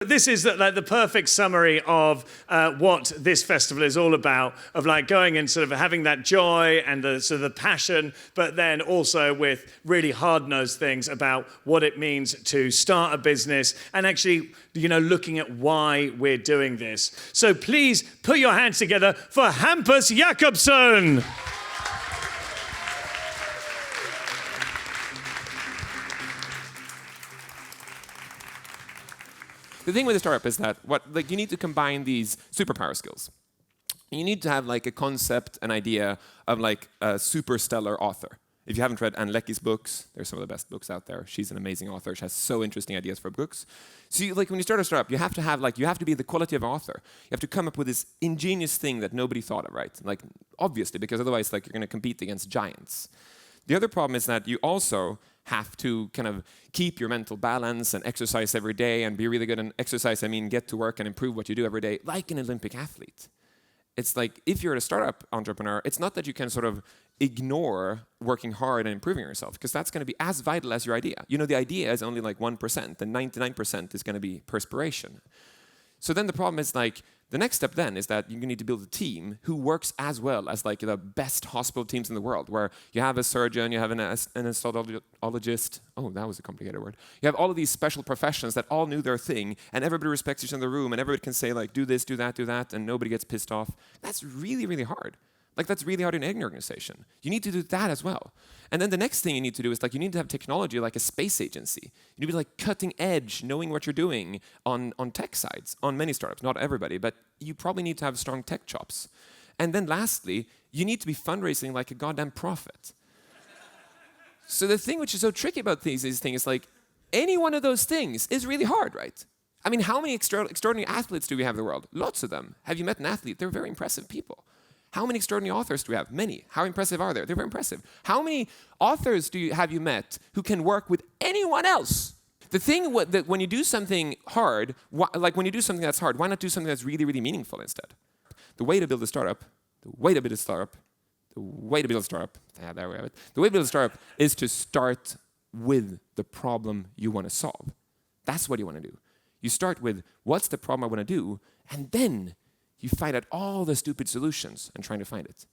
This is like the perfect summary of what this festival is all about, of like going and sort of having that joy and the sort of the passion, but then also with really hard-nosed things about what it means to start a business and actually, looking at why we're doing this. So please put your hands together for Hampus Jakobsson. The thing with a startup is that you need to combine these superpower skills. You need to have a concept, an idea of a super stellar author. If you haven't read Ann Leckie's books, they're some of the best books out there. She's an amazing author. She has so interesting ideas for books. So when you start a startup, you have to have you have to be the quality of an author. You have to come up with this ingenious thing that nobody thought of, right? Obviously, because otherwise you're going to compete against giants. The other problem is that you also have to kind of keep your mental balance and exercise every day and be really good in exercise. I mean, get to work and improve what you do every day, like an Olympic athlete. It's like if you're a startup entrepreneur, it's not that you can sort of ignore working hard and improving yourself, because that's going to be as vital as your idea. The idea is only 1%, and 99% is going to be perspiration. So then the problem is the next step then is that you need to build a team who works as well as the best hospital teams in the world, where you have a surgeon, you have an anesthesiologist. Oh, that was a complicated word. You have all of these special professions that all knew their thing, and everybody respects each other in the room, and everybody can say do this, do that, and nobody gets pissed off. That's really, really hard. That's really hard in any organization. You need to do that as well. And then the next thing you need to do is you need to have technology like a space agency. You need to be cutting edge, knowing what you're doing on tech sides, on many startups, not everybody, but you probably need to have strong tech chops. And then lastly, you need to be fundraising like a goddamn prophet. So the thing which is so tricky about these things is any one of those things is really hard, right? I mean, how many extraordinary athletes do we have in the world? Lots of them. Have you met an athlete? They're very impressive people. How many extraordinary authors do we have? Many. How impressive are they? They're very impressive. How many authors have you met who can work with anyone else? The thing that when you do something hard, when you do something that's hard, why not do something that's really, really meaningful instead? The way to build a startup, yeah, there we have it. The way to build a startup is to start with the problem you want to solve. That's what you want to do. You start with, what's the problem I want to do? And then you find out all the stupid solutions and trying to find it.